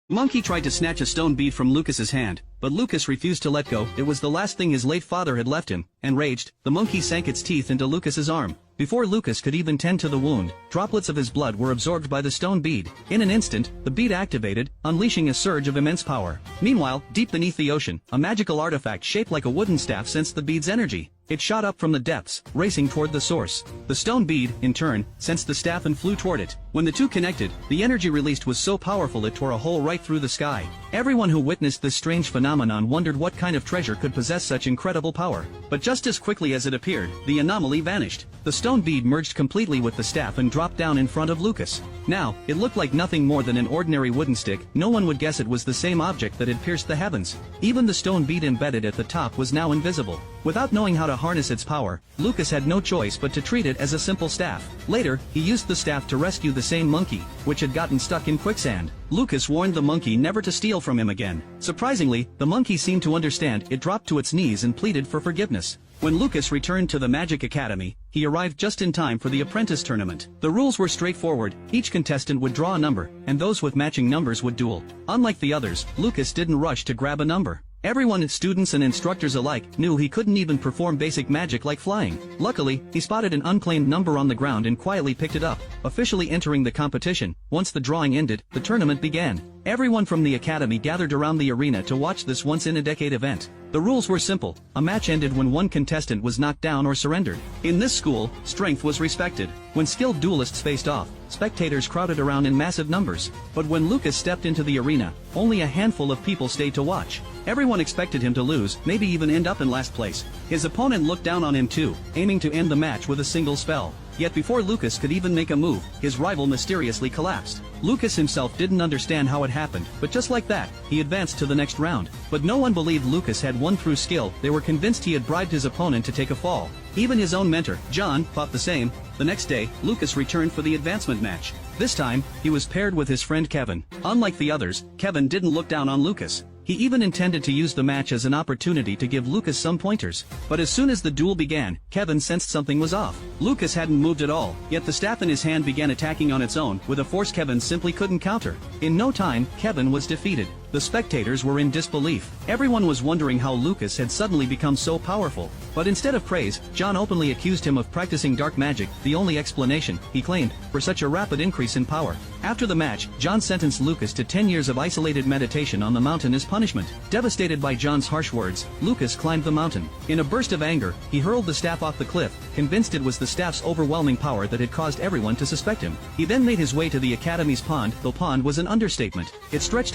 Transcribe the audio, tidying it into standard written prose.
Monkey tried to snatch a stone bead from Lucas's hand, but Lucas refused to let go. It was the last thing his late father had left him. Enraged, the monkey sank its teeth into Lucas's arm. Before Lucas could even tend to the wound, droplets of his blood were absorbed by the stone bead. In an instant, the bead activated, unleashing a surge of immense power. Meanwhile, deep beneath the ocean, a magical artifact shaped like a wooden staff sensed the bead's energy. It shot up from the depths, racing toward the source. The stone bead, in turn, sensed the staff and flew toward it. When the two connected, the energy released was so powerful it tore a hole right through the sky. Everyone who witnessed this strange phenomenon wondered what kind of treasure could possess such incredible power. But just as quickly as it appeared, the anomaly vanished. The stone bead merged completely with the staff and dropped down in front of Lucas. Now, it looked like nothing more than an ordinary wooden stick. No one would guess it was the same object that had pierced the heavens. Even the stone bead embedded at the top was now invisible. Without knowing how to harness its power, Lucas had no choice but to treat it as a simple staff. Later, he used the staff to rescue the same monkey, which had gotten stuck in quicksand. Lucas warned the monkey never to steal from him again. Surprisingly, the monkey seemed to understand. It dropped to its knees and pleaded for forgiveness. When Lucas returned to the Magic Academy, he arrived just in time for the apprentice tournament. The rules were straightforward. Each contestant would draw a number, and those with matching numbers would duel. Unlike the others, Lucas didn't rush to grab a number. Everyone, students and instructors alike, knew he couldn't even perform basic magic like flying. Luckily, he spotted an unclaimed number on the ground and quietly picked it up, officially entering the competition. Once the drawing ended, the tournament began. Everyone from the academy gathered around the arena to watch this once-in-a-decade event. The rules were simple. A match ended when one contestant was knocked down or surrendered. In this school, strength was respected. When skilled duelists faced off, spectators crowded around in massive numbers. But when Lucas stepped into the arena, only a handful of people stayed to watch. Everyone expected him to lose, maybe even end up in last place. His opponent looked down on him too, aiming to end the match with a single spell. Yet before Lucas could even make a move, his rival mysteriously collapsed. Lucas himself didn't understand how it happened, but just like that, he advanced to the next round. But no one believed Lucas had won through skill. They were convinced he had bribed his opponent to take a fall. Even his own mentor, John, thought the same. The next day, Lucas returned for the advancement match. This time, he was paired with his friend Kevin. Unlike the others, Kevin didn't look down on Lucas. He even intended to use the match as an opportunity to give Lucas some pointers. But as soon as the duel began, Kevin sensed something was off. Lucas hadn't moved at all, yet the staff in his hand began attacking on its own, with a force Kevin simply couldn't counter. In no time, Kevin was defeated. The spectators were in disbelief. Everyone was wondering how Lucas had suddenly become so powerful. But instead of praise, John openly accused him of practicing dark magic, the only explanation, he claimed, for such a rapid increase in power. After the match, John sentenced Lucas to 10 years of isolated meditation on the mountain as punishment. Devastated by John's harsh words, Lucas climbed the mountain. In a burst of anger, he hurled the staff off the cliff, convinced it was the staff's overwhelming power that had caused everyone to suspect him. He then made his way to the academy's pond. The pond was an understatement. It stretched out